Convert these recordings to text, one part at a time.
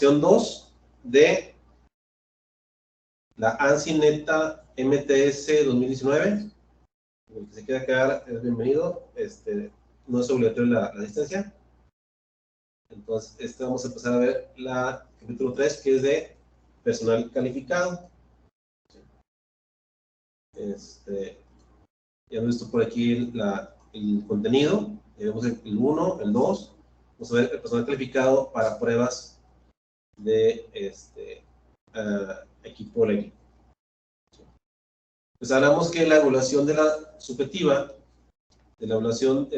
Sección 2 de la ANSI Neta MTS 2019. El que se quiera quedar es bienvenido. No es obligatorio la asistencia. Entonces, vamos a empezar a ver la capítulo 3, que es de personal calificado. Ya hemos visto por aquí el contenido. Vemos el 1, el 2. Vamos a ver el personal calificado para pruebas de equipo eléctrico. Pues hablamos que la evaluación de la subjetiva, de la evaluación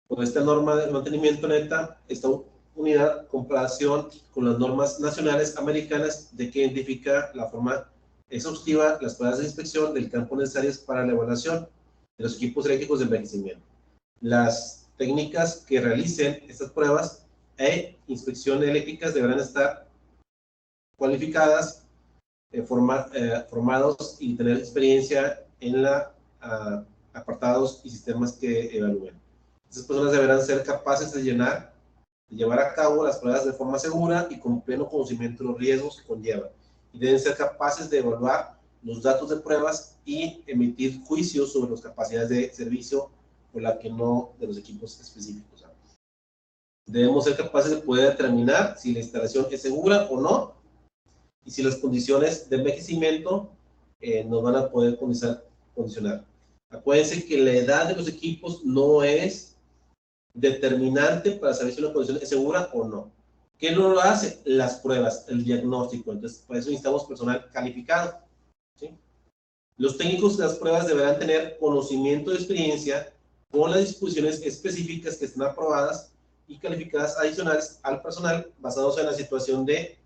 con esta norma de mantenimiento neta, está unida en comparación con las normas nacionales americanas de que identifica la forma exhaustiva las pruebas de inspección del campo necesarias para la evaluación de los equipos eléctricos de envejecimiento. Las técnicas que realicen estas pruebas e inspección eléctricas deberán estar cualificadas, formados y tener experiencia en apartados y sistemas que evalúen. Estas personas deberán ser capaces de llevar a cabo las pruebas de forma segura y con pleno conocimiento de los riesgos que conllevan. Y deben ser capaces de evaluar los datos de pruebas y emitir juicios sobre las capacidades de servicio o la que no de los equipos específicos. Debemos ser capaces de poder determinar si la instalación es segura o no y si las condiciones de envejecimiento nos van a poder condicionar. Acuérdense que la edad de los equipos no es determinante para saber si una condición es segura o no. ¿Qué no lo hace? Las pruebas, el diagnóstico. Entonces, por eso necesitamos personal calificado. ¿Sí? Los técnicos de las pruebas deberán tener conocimiento y experiencia con las disposiciones específicas que estén aprobadas y calificadas adicionales al personal basados en la situación de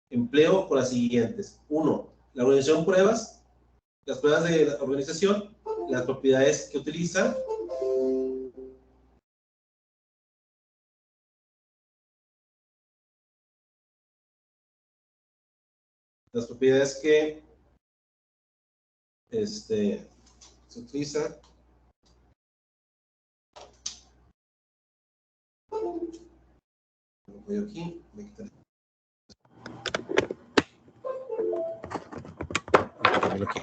empleo con las siguientes. 1. La organización pruebas, las pruebas de la organización, las propiedades que utiliza, las propiedades que se utiliza. Voy aquí, voy a quitar. Aquí.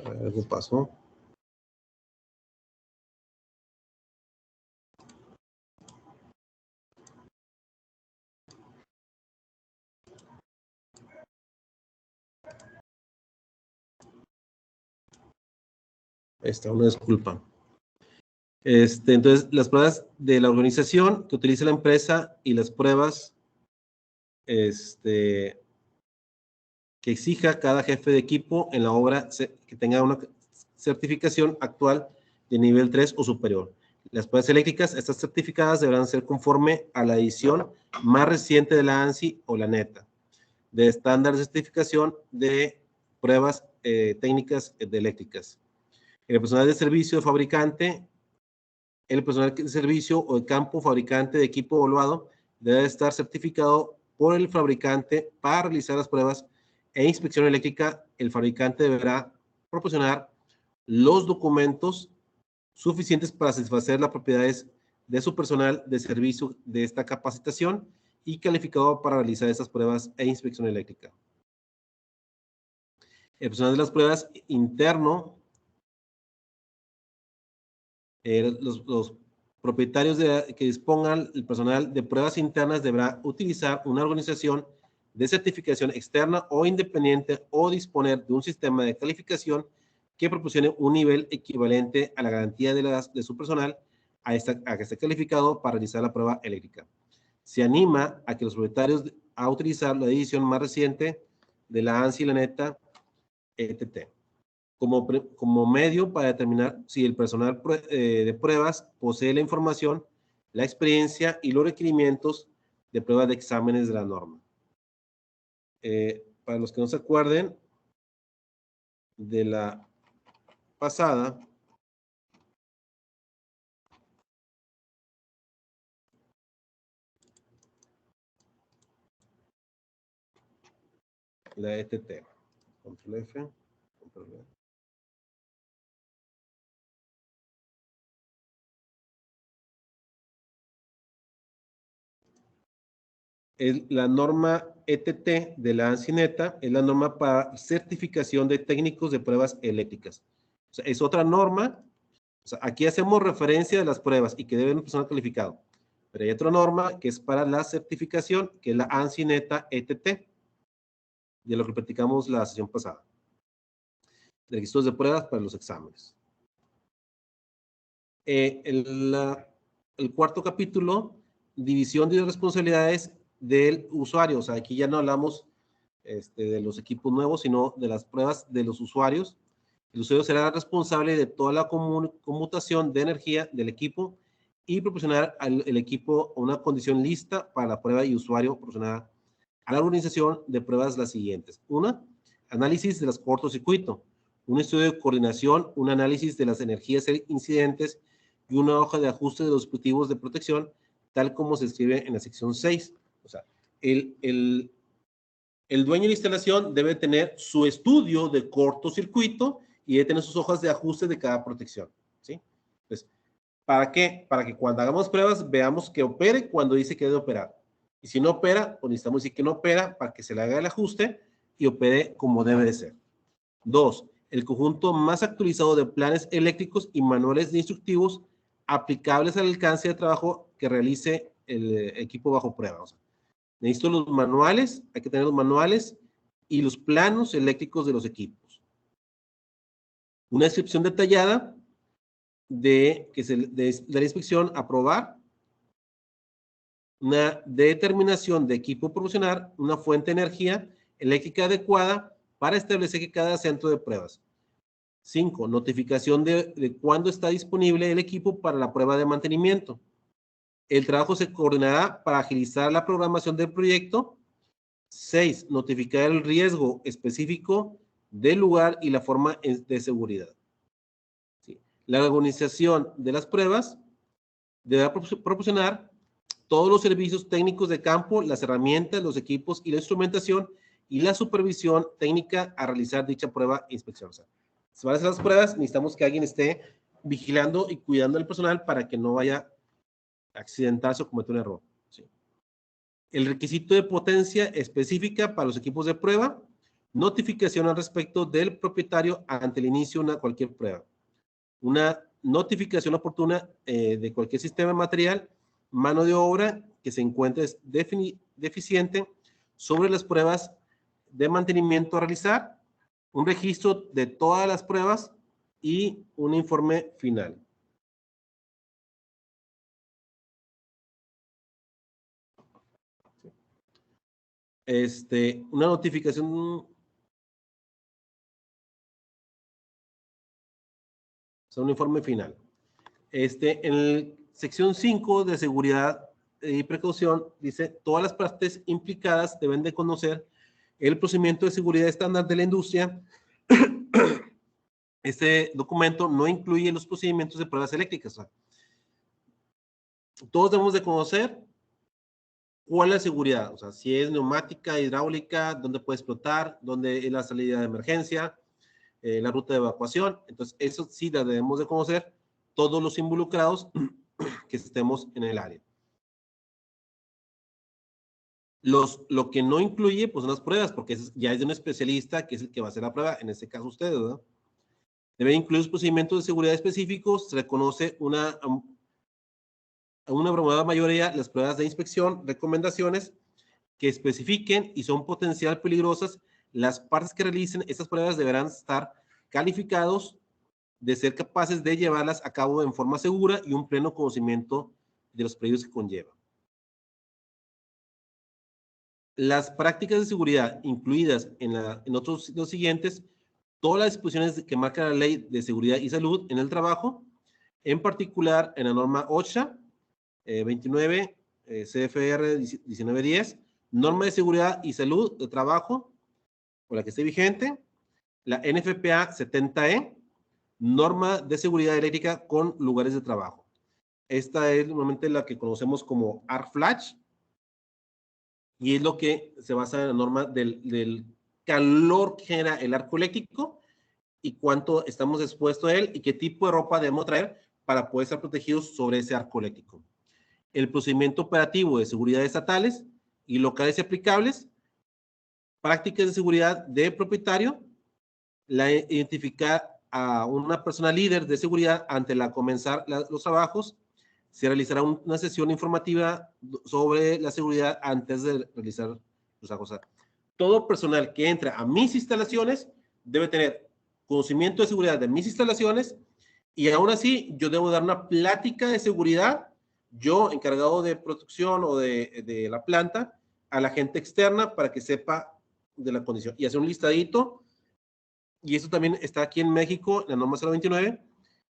Algo pasó. Una disculpa. Entonces, las pruebas de la organización que utiliza la empresa y las pruebas que exija cada jefe de equipo en la obra que tenga una certificación actual de nivel 3 o superior. Las pruebas eléctricas, estas certificadas deberán ser conforme a la edición más reciente de la ANSI o la NETA, de estándar de certificación de pruebas técnicas de eléctricas. El personal de servicio de fabricante, el personal de servicio o de campo fabricante de equipo evaluado debe estar certificado por el fabricante para realizar las pruebas e inspección eléctrica. El fabricante deberá proporcionar los documentos suficientes para satisfacer las propiedades de su personal de servicio de esta capacitación y calificado para realizar estas pruebas e inspección eléctrica. El personal de las pruebas interno, los propietarios que dispongan el personal de pruebas internas deberá utilizar una organización de certificación externa o independiente o disponer de un sistema de calificación que proporcione un nivel equivalente a la garantía de su personal a que esté calificado para realizar la prueba eléctrica. Se anima a que los propietarios a utilizar la edición más reciente de la ANSI y la NETA ETT como medio para determinar si el personal de pruebas posee la información, la experiencia y los requerimientos de pruebas de exámenes de la norma. Para los que no se acuerden de la pasada, la ETT, control F, control V. la norma ETT de la ANSI-NETA, es la norma para certificación de técnicos de pruebas eléctricas. O sea, es otra norma. O sea, aquí hacemos referencia a las pruebas y que deben un personal calificado. Pero hay otra norma que es para la certificación, que es la ANSI-NETA ETT, de lo que platicamos la sesión pasada. De registros de pruebas para los exámenes. El cuarto capítulo, división de responsabilidades del usuario. O sea, aquí ya no hablamos de los equipos nuevos, sino de las pruebas de los usuarios. El usuario será responsable de toda la conmutación de energía del equipo y proporcionar al equipo una condición lista para la prueba y usuario proporcionada a la organización de pruebas las siguientes. Una, análisis de los cortocircuitos, un estudio de coordinación, un análisis de las energías incidentes y una hoja de ajuste de los dispositivos de protección, tal como se escribe en la sección 6. O sea, el dueño de la instalación debe tener su estudio de cortocircuito y debe tener sus hojas de ajuste de cada protección, ¿sí? Entonces, ¿para qué? Para que cuando hagamos pruebas veamos que opere cuando dice que debe operar. Y si no opera, pues necesitamos decir que no opera para que se le haga el ajuste y opere como debe de ser. 2. El conjunto más actualizado de planes eléctricos y manuales de instructivos aplicables al alcance de trabajo que realice el equipo bajo prueba. O sea, necesito los manuales, hay que tener los manuales y los planos eléctricos de los equipos. Una descripción detallada de la inspección, aprobar. Una determinación de equipo proporcionar una fuente de energía eléctrica adecuada para establecer que cada centro de pruebas. 5. Notificación de cuándo está disponible el equipo para la prueba de mantenimiento. El trabajo se coordinará para agilizar la programación del proyecto. 6. Notificar el riesgo específico del lugar y la forma de seguridad. Sí. La organización de las pruebas deberá proporcionar todos los servicios técnicos de campo, las herramientas, los equipos y la instrumentación y la supervisión técnica a realizar dicha prueba e inspección. O sea, si van a hacer las pruebas, necesitamos que alguien esté vigilando y cuidando al personal para que no vaya a accidentarse o cometer un error. ¿Sí? El requisito de potencia específica para los equipos de prueba, notificación al respecto del propietario ante el inicio de cualquier prueba. Una notificación oportuna de cualquier sistema material, mano de obra que se encuentre deficiente sobre las pruebas de mantenimiento a realizar, un registro de todas las pruebas y un informe final. Una notificación, un informe final. En la sección 5 de seguridad y precaución dice, todas las partes implicadas deben de conocer el procedimiento de seguridad estándar de la industria. Este documento no incluye los procedimientos de pruebas eléctricas. O sea, todos debemos de conocer cuál es la seguridad, o sea, si es neumática, hidráulica, dónde puede explotar, dónde es la salida de emergencia, la ruta de evacuación. Entonces, eso sí la debemos de conocer todos los involucrados que estemos en el área. Lo que no incluye, pues son las pruebas, porque ya es de un especialista que es el que va a hacer la prueba, en este caso ustedes, ¿verdad? Debe incluir los procedimientos de seguridad específicos, se reconoce una abrumadora mayoría las pruebas de inspección, recomendaciones que especifiquen y son potencial peligrosas. Las partes que realicen estas pruebas deberán estar calificados de ser capaces de llevarlas a cabo en forma segura y un pleno conocimiento de los peligros que conlleva. Las prácticas de seguridad incluidas en los siguientes, todas las disposiciones que marca la Ley de Seguridad y Salud en el Trabajo, en particular en la norma OSHA 29, CFR 1910, norma de seguridad y salud de trabajo, por la que esté vigente, la NFPA 70E, norma de seguridad eléctrica con lugares de trabajo. Esta es normalmente la que conocemos como ARC-FLASH, y es lo que se basa en la norma del calor que genera el arco eléctrico y cuánto estamos expuestos a él y qué tipo de ropa debemos traer para poder estar protegidos sobre ese arco eléctrico. El procedimiento operativo de seguridad estatales, y locales y aplicables, prácticas de seguridad del propietario, identificar a una persona líder de seguridad ante la comenzar los trabajos, se realizará una sesión informativa sobre la seguridad antes de realizar los trabajos. Todo personal que entra a mis instalaciones debe tener conocimiento de seguridad de mis instalaciones y aún así yo debo dar una plática de seguridad, yo encargado de protección o de la planta, a la gente externa para que sepa de la condición y hacer un listadito. Y eso también está aquí en México, la norma 029,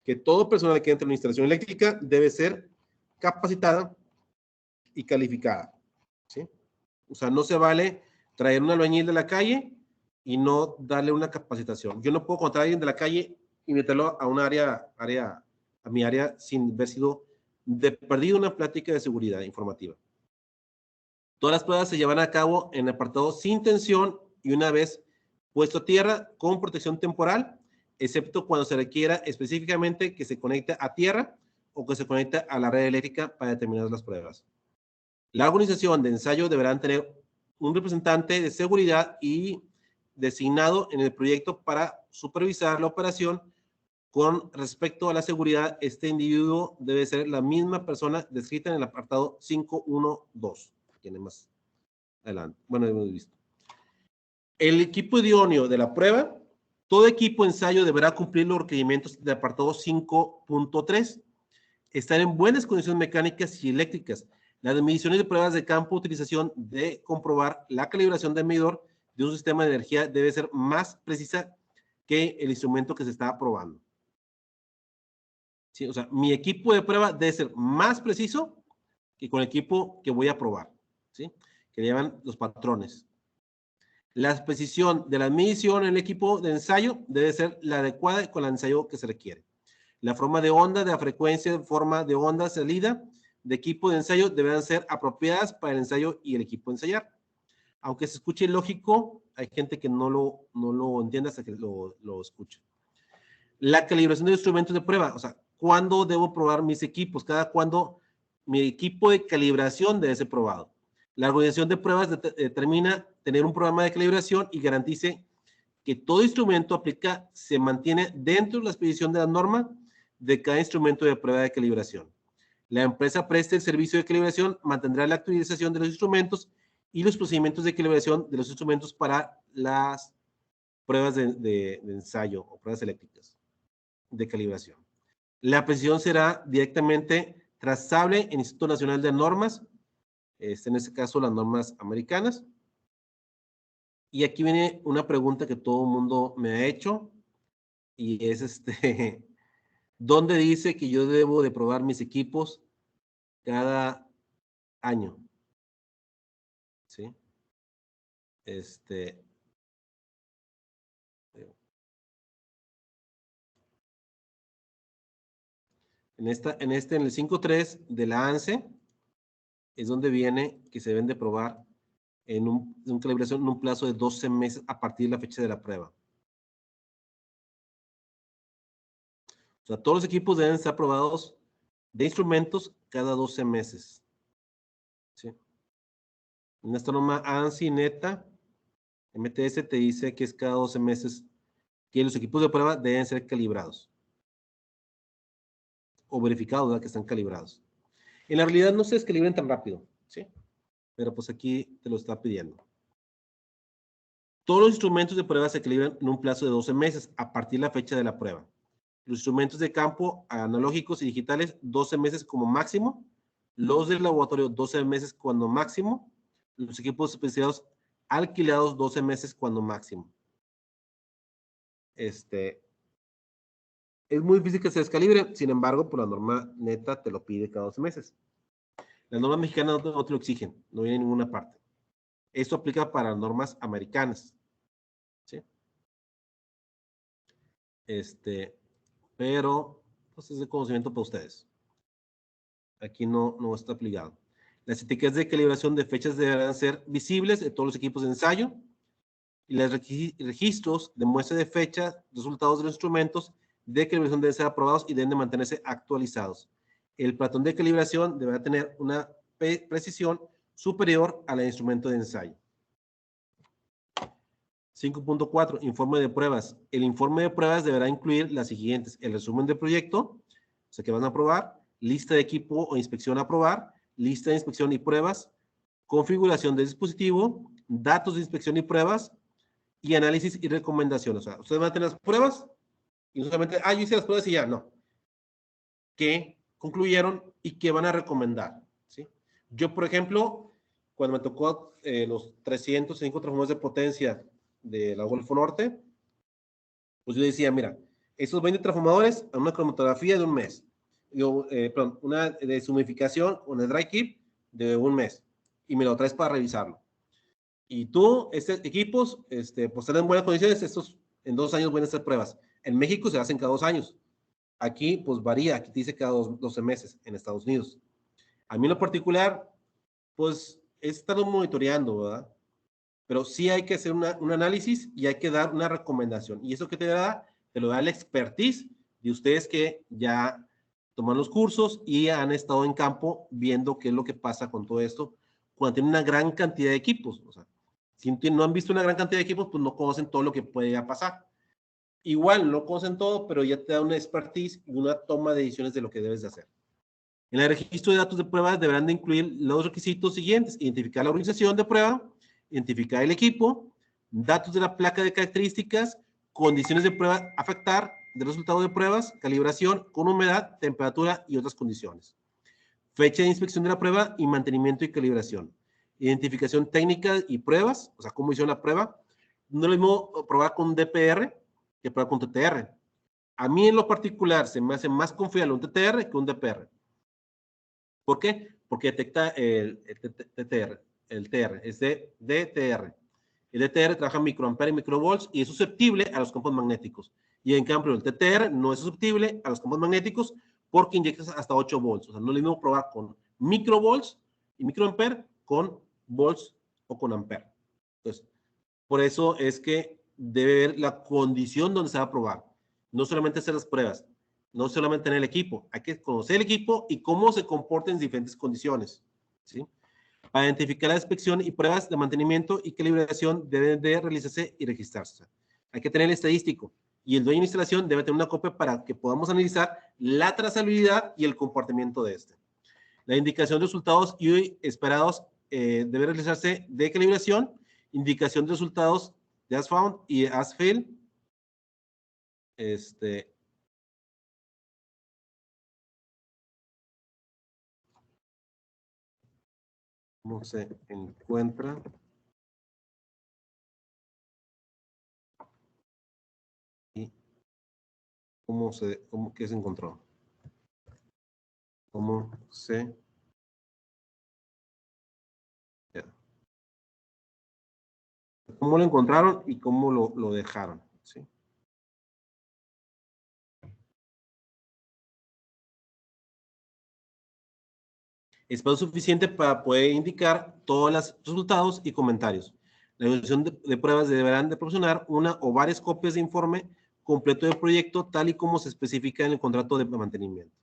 que todo personal que entre en una instalación eléctrica debe ser capacitada y calificada, ¿sí? O sea, no se vale traer un albañil de la calle y no darle una capacitación. Yo no puedo contratar a alguien de la calle y meterlo a un a mi área sin haber sido de perdido una plática de seguridad informativa. Todas las pruebas se llevan a cabo en apartado sin tensión y una vez puesto a tierra con protección temporal, excepto cuando se requiera específicamente que se conecte a tierra o que se conecte a la red eléctrica para determinar las pruebas. La organización de ensayo deberán tener un representante de seguridad y designado en el proyecto para supervisar la operación. Con respecto a la seguridad, este individuo debe ser la misma persona descrita en el apartado 5.1.2. Tiene más adelante. Bueno, hemos visto. El equipo idóneo de la prueba, todo equipo de ensayo deberá cumplir los requerimientos del apartado 5.3. Estar en buenas condiciones mecánicas y eléctricas. Las mediciones de pruebas de campo, utilización de comprobar la calibración del medidor de un sistema de energía debe ser más precisa que el instrumento que se está probando. ¿Sí? O sea, mi equipo de prueba debe ser más preciso que con el equipo que voy a probar, ¿sí? Que llevan los patrones. La precisión de la medición en el equipo de ensayo debe ser la adecuada con el ensayo que se requiere. La forma de onda, de la frecuencia de forma de onda salida de equipo de ensayo deberán ser apropiadas para el ensayo y el equipo de ensayar. Aunque se escuche lógico, hay gente que no lo entiende hasta que lo escuche. La calibración de instrumentos de prueba, o sea, ¿cuándo debo probar mis equipos? Cada cuándo mi equipo de calibración debe ser probado. La organización de pruebas determina tener un programa de calibración y garantice que todo instrumento se mantiene dentro de la expedición de la norma de cada instrumento de prueba de calibración. La empresa presta el servicio de calibración, mantendrá la actualización de los instrumentos y los procedimientos de calibración de los instrumentos para las pruebas de ensayo o pruebas eléctricas de calibración. La precisión será directamente trazable en el Instituto Nacional de Normas, en este caso las normas americanas. Y aquí viene una pregunta que todo el mundo me ha hecho y es ¿dónde dice que yo debo de probar mis equipos cada año? ¿Sí? En el 5.3 de la ANSE es donde viene que se deben de probar en una calibración en un plazo de 12 meses a partir de la fecha de la prueba. O sea, todos los equipos deben estar probados de instrumentos cada 12 meses. ¿Sí? En esta norma ANSI neta, MTS te dice que es cada 12 meses que los equipos de prueba deben ser calibrados o verificados, ¿verdad? Que están calibrados. En la realidad no se descalibran tan rápido, ¿sí? Pero pues aquí te lo está pidiendo. Todos los instrumentos de prueba se calibran en un plazo de 12 meses a partir de la fecha de la prueba. Los instrumentos de campo analógicos y digitales, 12 meses como máximo. Los del laboratorio, 12 meses cuando máximo. Los equipos especializados alquilados, 12 meses cuando máximo. Es muy difícil que se descalibre, sin embargo, por la norma neta te lo pide cada 12 meses. Las normas mexicanas no te lo exigen, no viene en ninguna parte. Esto aplica para normas americanas. ¿Sí? Pero pues es de conocimiento para ustedes. Aquí no está aplicado. Las etiquetas de calibración de fechas deberán ser visibles de todos los equipos de ensayo y los registros de muestra de fecha, resultados de los instrumentos de calibración deben ser aprobados y deben de mantenerse actualizados. El patrón de calibración deberá tener una precisión superior al instrumento de ensayo. 5.4. Informe de pruebas. El informe de pruebas deberá incluir las siguientes: el resumen del proyecto, o sea, que van a aprobar, lista de equipo o inspección a aprobar, lista de inspección y pruebas, configuración del dispositivo, datos de inspección y pruebas, y análisis y recomendaciones. O sea, ustedes van a tener las pruebas y no solamente, yo hice las pruebas y ya, no. ¿Qué concluyeron y qué van a recomendar? ¿Sí? Yo, por ejemplo, cuando me tocó los 305 transformadores de potencia de la Golfo Norte, pues yo decía, mira, esos 20 transformadores a una cromatografía de un mes. Perdón, una deshumidificación, una dry keep de un mes. Y me lo traes para revisarlo. Y tú, estos equipos, pues están en buenas condiciones, estos en 2 años van a hacer pruebas. En México se hacen cada 2 años. Aquí, pues varía, aquí te dice cada 12 meses en Estados Unidos. A mí en lo particular, pues he estado monitoreando, ¿verdad? Pero sí hay que hacer un análisis y hay que dar una recomendación. ¿Y eso que te da? Te lo da la expertise de ustedes que ya toman los cursos y han estado en campo viendo qué es lo que pasa con todo esto cuando tienen una gran cantidad de equipos. O sea, si no han visto una gran cantidad de equipos, pues no conocen todo lo que puede pasar. Igual, no conocen todo, pero ya te da una expertise y una toma de decisiones de lo que debes de hacer. En el registro de datos de pruebas deberán de incluir los requisitos siguientes: identificar la organización de prueba, identificar el equipo, datos de la placa de características, condiciones de prueba a afectar, de resultado de pruebas, calibración con humedad, temperatura y otras condiciones. Fecha de inspección de la prueba y mantenimiento y calibración. Identificación técnica y pruebas, o sea, cómo hicieron la prueba. No es lo mismo probar con un DPR que probar con TTR. A mí en lo particular se me hace más confiable un TTR que un DPR. ¿Por qué? Porque detecta el TTR, el TR, es de DTR. El DTR trabaja en microamperes y microvolts y es susceptible a los campos magnéticos. Y en cambio el TTR no es susceptible a los campos magnéticos porque inyectas hasta 8 volts. O sea, no es lo mismo probar con microvolts y microamper con volts o con amper. Entonces, por eso es que debe ver la condición donde se va a probar. No solamente hacer las pruebas, no solamente tener el equipo, hay que conocer el equipo y cómo se comporta en diferentes condiciones, ¿sí? Para identificar la inspección y pruebas de mantenimiento y calibración deben de realizarse y registrarse. Hay que tener el estadístico y el dueño de instalación debe tener una copia para que podamos analizar la trazabilidad y el comportamiento de este. La indicación de resultados y esperados debe realizarse de calibración, indicación de resultados de as found y as failed. ¿Cómo se encuentra? Y qué se encontró. ¿Cómo se? ¿Cómo lo encontraron y cómo lo dejaron? ¿Sí? Espacio suficiente para poder indicar todos los resultados y comentarios. La evaluación de pruebas deberán de proporcionar una o varias copias de informe completo del proyecto, tal y como se especifica en el contrato de mantenimiento.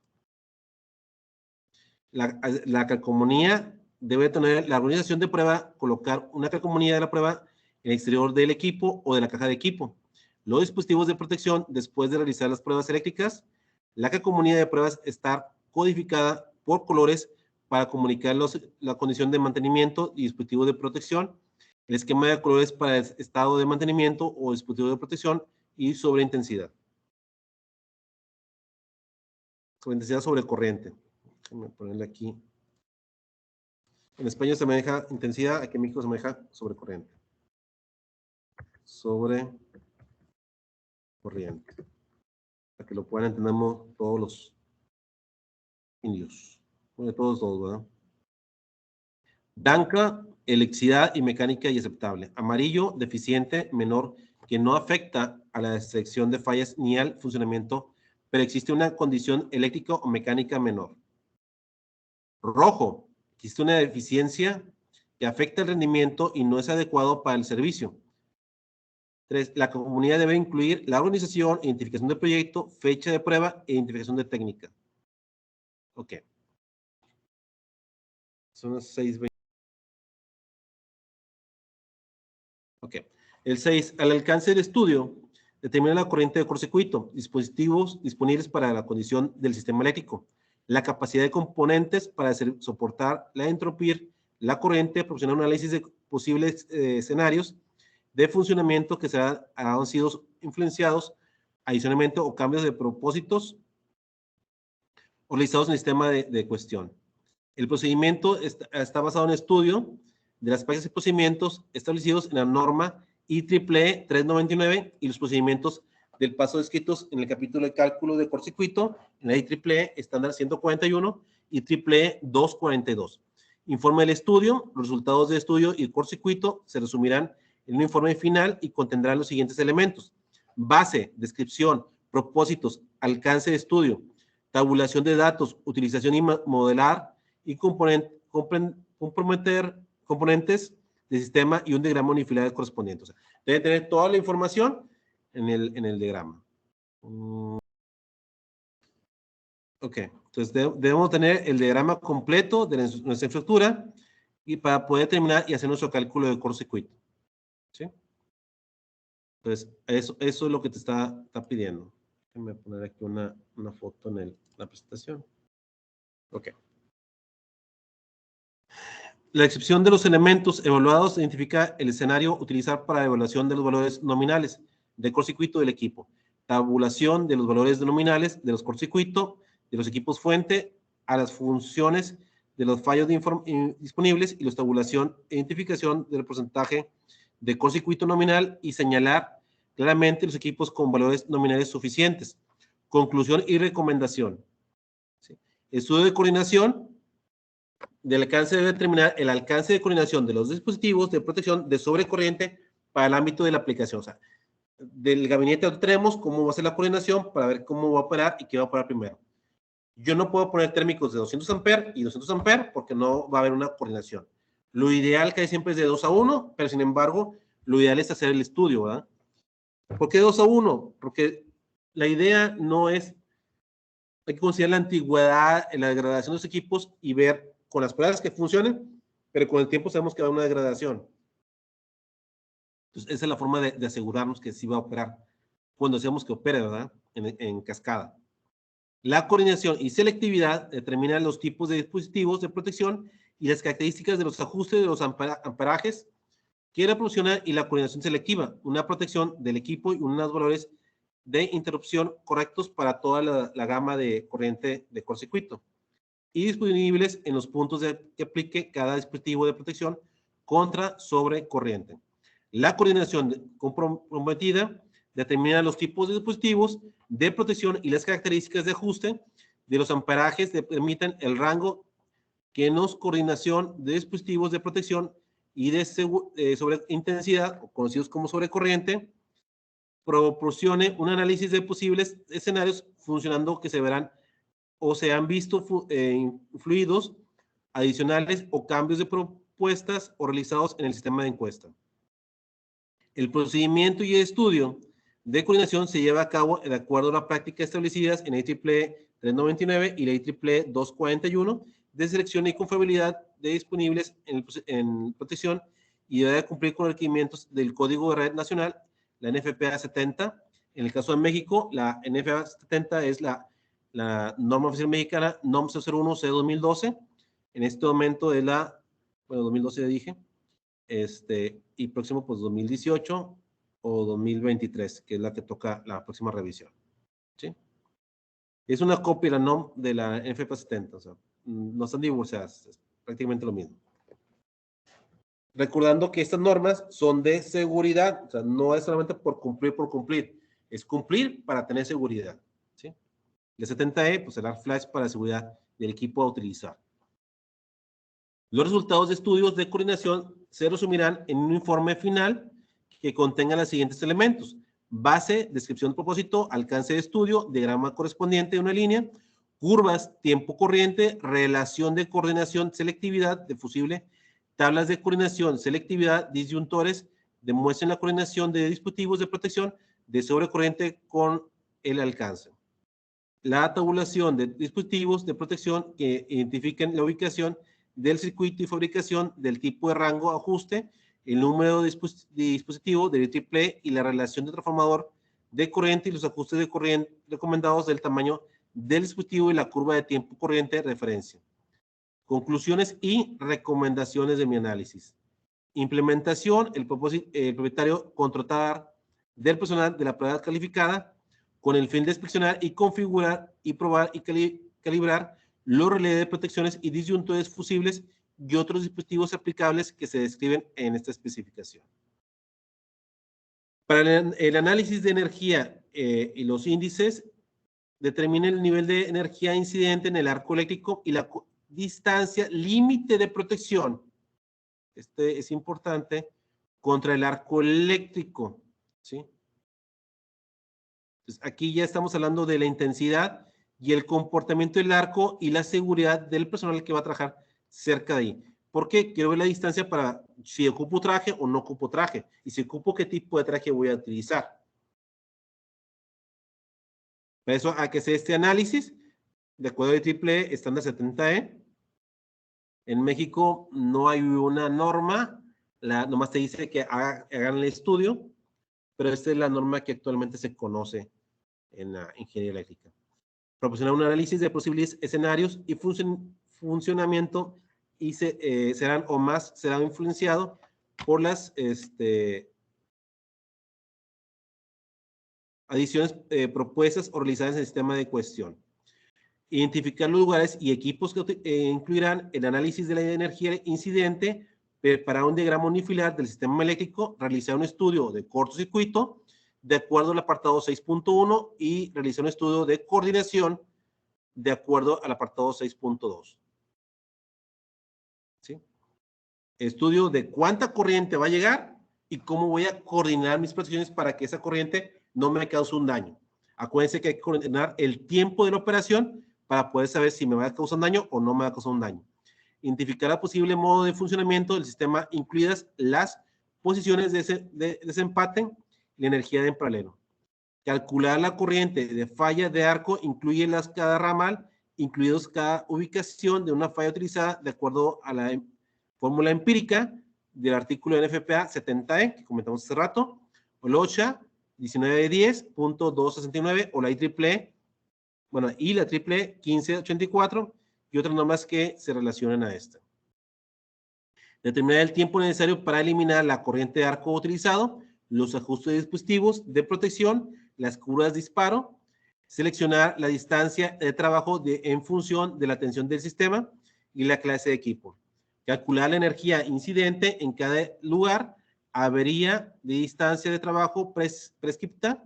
La calcomanía debe tener la organización de prueba, colocar una calcomanía de la prueba en el exterior del equipo o de la caja de equipo. Los dispositivos de protección después de realizar las pruebas eléctricas. La calcomanía de pruebas está codificada por colores para comunicar la condición de mantenimiento y dispositivos de protección. El esquema de colores para el estado de mantenimiento o dispositivo de protección y sobre intensidad. Sobre intensidad sobre corriente. Déjame ponerle aquí. En España se maneja intensidad, aquí en México se maneja sobre corriente. Sobre corriente. Para que lo puedan entender todos los indios. Bueno, todos, ¿verdad? Blanca, electricidad y mecánica y aceptable. Amarillo, deficiente, menor, que no afecta a la detección de fallas ni al funcionamiento, pero existe una condición eléctrica o mecánica menor. Rojo, existe una deficiencia que afecta el rendimiento y no es adecuado para el servicio. 3. La comunidad debe incluir la organización, identificación del proyecto, fecha de prueba e identificación de técnica. Ok. Son las 6:20. Ok. El 6, al alcance del estudio, determina la corriente de cortocircuito, dispositivos disponibles para la condición del sistema eléctrico, la capacidad de componentes para soportar la entropía, la corriente, proporcionar un análisis de posibles escenarios de funcionamiento que han sido influenciados adicionalmente o cambios de propósitos o realizados en el sistema de cuestión. El procedimiento está basado en estudio de las prácticas y procedimientos establecidos en la norma IEEE 399 y los procedimientos del paso descritos en el capítulo de cálculo de cortocircuito en la IEEE estándar 141 y IEEE 242. Informe del estudio, los resultados del estudio y el cortocircuito se resumirán en un informe final y contendrán los siguientes elementos: base, descripción, propósitos, alcance de estudio, tabulación de datos, utilización y modelar y componentes del sistema y un diagrama unifilar correspondiente. O sea, debe tener toda la información en el diagrama. Ok, entonces debemos tener el diagrama completo de nuestra infraestructura y para poder terminar y hacer nuestro cálculo de cortocircuito. ¿Sí? Entonces, eso es lo que te está pidiendo. Déjame poner aquí una foto en la presentación. Ok. La descripción de los elementos evaluados identifica el escenario a utilizar para la evaluación de los valores nominales del cortocircuito del equipo. Tabulación de los valores nominales de los cortocircuito de los equipos fuente a las funciones de los fallos disponibles y la tabulación e identificación del porcentaje de cortocircuito nominal y señalar claramente los equipos con valores nominales suficientes. Conclusión y recomendación. ¿Sí? Estudio de coordinación del alcance debe determinar el alcance de coordinación de los dispositivos de protección de sobrecorriente para el ámbito de la aplicación. O sea, del gabinete tenemos cómo va a ser la coordinación para ver cómo va a operar y qué va a operar primero. Yo no puedo poner térmicos de 200 amperes y 200 amperes porque no va a haber una coordinación. Lo ideal que hay siempre es de 2 a 1, pero sin embargo, lo ideal es hacer el estudio, ¿verdad? ¿Por qué 2 a 1? Porque la idea no es, hay que considerar la antigüedad, la degradación de los equipos y ver con las pruebas que funcionen, pero con el tiempo sabemos que va a haber una degradación. Entonces, esa es la forma de asegurarnos que sí va a operar cuando decimos que opere, ¿verdad? En cascada. La coordinación y selectividad determinan los tipos de dispositivos de protección y las características de los ajustes de los amperajes que la proporciona y la coordinación selectiva, una protección del equipo y unos valores de interrupción correctos para toda la gama de corriente de cortocircuito y disponibles en los puntos que aplique cada dispositivo de protección contra sobrecorriente. La coordinación comprometida determina los tipos de dispositivos de protección y las características de ajuste de los amperajes que permiten el rango que nos coordinación de dispositivos de protección y de sobre intensidad, conocidos como sobrecorriente, proporcione un análisis de posibles escenarios funcionando que se verán o se han visto fluidos adicionales o cambios de propuestas o realizados en el sistema de encuesta. El procedimiento y el estudio de coordinación se lleva a cabo de acuerdo a las prácticas establecidas en la IEEE 399 y la IEEE 241 de selección y confiabilidad de disponibles en protección y debe cumplir con los requerimientos del Código de Red Nacional, la NFPA 70. En el caso de México, la NFPA 70 es la norma oficial mexicana NOM 001C 2012. En este momento es la, 2012 ya dije, y próximo pues 2018 o 2023, que es la que toca la próxima revisión. ¿Sí? Es una copia de la NOM de la NFPA 70, o sea, no están divorciadas, es prácticamente lo mismo. Recordando que estas normas son de seguridad, o sea, no es solamente por cumplir, es cumplir para tener seguridad. ¿Sí? La 70E, pues el flash para seguridad del equipo a utilizar. Los resultados de estudios de coordinación se resumirán en un informe final que contenga los siguientes elementos: base, descripción de propósito, alcance de estudio, diagrama correspondiente de una línea, curvas, tiempo corriente, relación de coordinación, selectividad de fusible, tablas de coordinación, selectividad, disyuntores, demuestren la coordinación de dispositivos de protección de sobrecorriente con el alcance. La tabulación de dispositivos de protección que identifiquen la ubicación del circuito y fabricación del tipo de rango ajuste el número de dispositivo del triple y la relación de transformador de corriente y los ajustes de corriente recomendados del tamaño del dispositivo y la curva de tiempo corriente de referencia. Conclusiones y recomendaciones de mi análisis. Implementación, el propietario contratar del personal de la propiedad calificada con el fin de inspeccionar y configurar y probar y calibrar los relés de protecciones y disyuntores fusibles y otros dispositivos aplicables que se describen en esta especificación. Para el análisis de energía y los índices, determine el nivel de energía incidente en el arco eléctrico y la distancia límite de protección. Este es importante, contra el arco eléctrico, ¿sí? Entonces, aquí ya estamos hablando de la intensidad y el comportamiento del arco y la seguridad del personal que va a trabajar cerca de ahí. ¿Por qué? Quiero ver la distancia para si ocupo traje o no ocupo traje. Y si ocupo, ¿qué tipo de traje voy a utilizar? Para eso hay que hacer este análisis de acuerdo al triple estándar 70E. En México no hay una norma, nomás te dice que hagan el estudio, pero esta es la norma que actualmente se conoce en la ingeniería eléctrica. Proporcionar un análisis de posibles escenarios y funcionamiento y serán influenciado por las adiciones propuestas o realizadas en el sistema de cuestión. Identificar los lugares y equipos que incluirán el análisis de la energía incidente, preparar un diagrama unifilar del sistema eléctrico, realizar un estudio de cortocircuito de acuerdo al apartado 6.1 y realizar un estudio de coordinación de acuerdo al apartado 6.2. ¿Sí? Estudio de cuánta corriente va a llegar y cómo voy a coordinar mis protecciones para que esa corriente no me cause un daño. Acuérdense que hay que coordinar el tiempo de la operación para poder saber si me va a causar un daño o no me va a causar un daño. Identificar el posible modo de funcionamiento del sistema, incluidas las posiciones de desempate y la energía de en paralelo. Calcular la corriente de falla de arco incluye cada ramal, incluidos cada ubicación de una falla utilizada de acuerdo a la fórmula empírica del artículo NFPA 70E, que comentamos hace rato, o la OSHA 1910.269 o la IEEE, bueno, y la IEEE 1584 y otras normas que se relacionan a esta. Determinar el tiempo necesario para eliminar la corriente de arco utilizado, los ajustes de dispositivos de protección, las curvas de disparo, seleccionar la distancia de trabajo en función de la tensión del sistema y la clase de equipo. Calcular la energía incidente en cada lugar, avería de distancia de trabajo prescripta,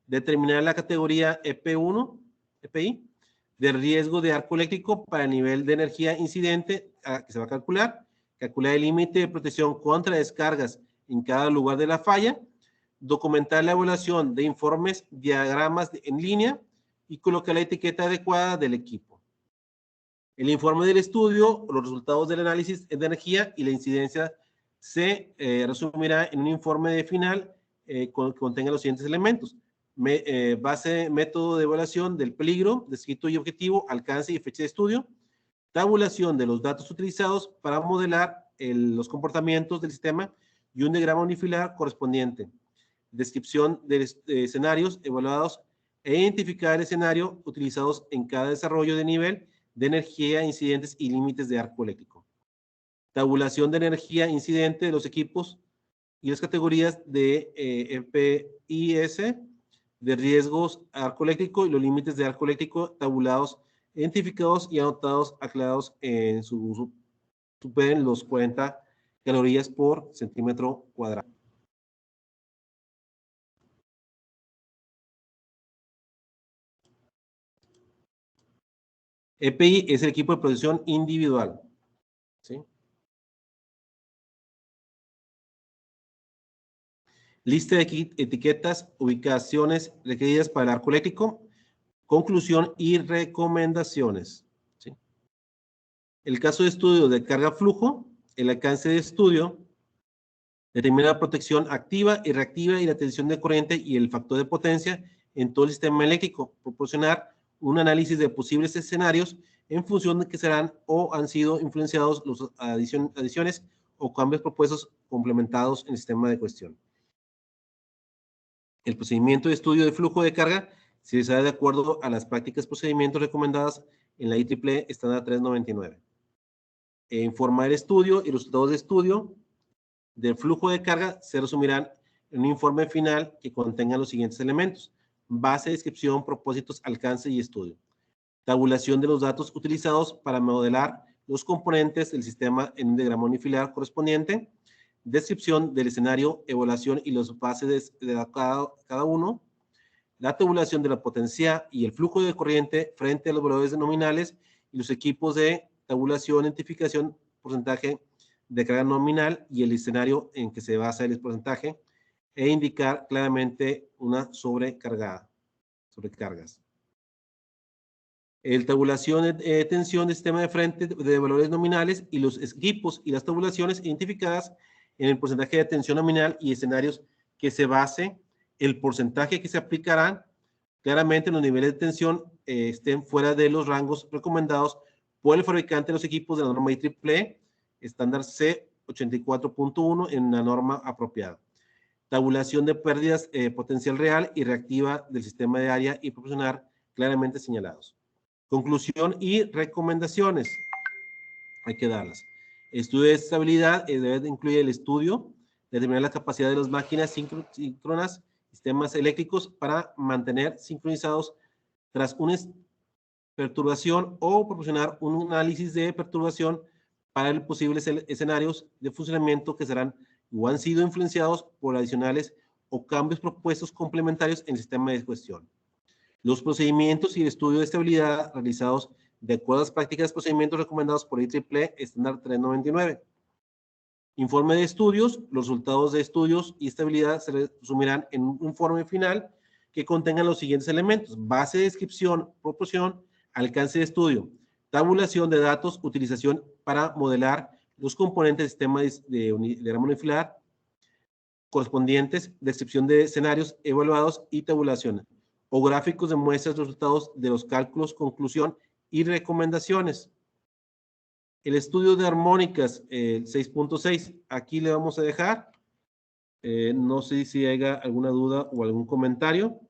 determinar la categoría EPI, de riesgo de arco eléctrico para el nivel de energía incidente que se va a calcular el límite de protección contra descargas en cada lugar de la falla, documentar la evaluación de informes, diagramas en línea y colocar la etiqueta adecuada del equipo. El informe del estudio, los resultados del análisis de energía y la incidencia se resumirá en un informe final que contenga los siguientes elementos. Base, método de evaluación del peligro, descrito y objetivo, alcance y fecha de estudio, tabulación de los datos utilizados para modelar los comportamientos del sistema y un diagrama unifilar correspondiente, descripción de escenarios evaluados e identificar el escenario utilizados en cada desarrollo de nivel de energía, incidentes y límites de arco eléctrico. Tabulación de energía incidente de los equipos y las categorías de EPIS, de riesgos arco eléctrico y los límites de arco eléctrico tabulados, identificados y anotados, aclarados en su uso, superen los 40 calorías por centímetro cuadrado. EPI es el equipo de protección individual, ¿sí? Lista de etiquetas, ubicaciones requeridas para el arco eléctrico, conclusión y recomendaciones, ¿sí? El caso de estudio de carga-flujo, el alcance de estudio, determina la protección activa y reactiva y la tensión de corriente y el factor de potencia en todo el sistema eléctrico, proporcionar un análisis de posibles escenarios en función de que serán o han sido influenciados las adiciones o cambios propuestos complementados en el sistema de cuestión. El procedimiento de estudio de flujo de carga se desarrolla de acuerdo a las prácticas procedimientos recomendadas en la IEEE estándar 399. Informar el estudio y los resultados de estudio del flujo de carga se resumirán en un informe final que contenga los siguientes elementos: base, descripción, propósitos, alcance y estudio. Tabulación de los datos utilizados para modelar los componentes del sistema en un diagrama unifilar correspondiente. Descripción del escenario, evaluación y los bases de cada uno. La tabulación de la potencia y el flujo de corriente frente a los valores nominales y los equipos de tabulación, identificación, porcentaje de carga nominal y el escenario en que se basa el porcentaje, e indicar claramente una sobrecargas. El tabulación de tensión del sistema de frente de valores nominales y los equipos y las tabulaciones identificadas en el porcentaje de tensión nominal y escenarios que se base el porcentaje que se aplicarán. Claramente los niveles de tensión estén fuera de los rangos recomendados por el fabricante de los equipos de la norma IEEE, estándar C84.1 en la norma apropiada. Tabulación de pérdidas potencial real y reactiva del sistema de área y proporcionar claramente señalados. Conclusión y recomendaciones. Hay que darlas. Estudio de estabilidad debe de incluir el estudio, determinar la capacidad de las máquinas síncronas, sistemas eléctricos para mantener sincronizados tras una perturbación o proporcionar un análisis de perturbación para los posibles escenarios de funcionamiento que serán o han sido influenciados por adicionales o cambios propuestos complementarios en el sistema de cuestión. Los procedimientos y el estudio de estabilidad realizados de acuerdo a las prácticas de procedimientos recomendados por IEEE estándar 399. Informe de estudios. Los resultados de estudios y estabilidad se resumirán en un informe final que contenga los siguientes elementos: base, descripción, proporción, alcance de estudio, tabulación de datos, utilización para modelar los componentes del sistema de diagrama unifilar correspondientes, descripción de escenarios evaluados y tabulación, o gráficos de muestras de resultados de los cálculos, conclusión y recomendaciones. El estudio de armónicas, 6.6, aquí le vamos a dejar. No sé si haya alguna duda o algún comentario.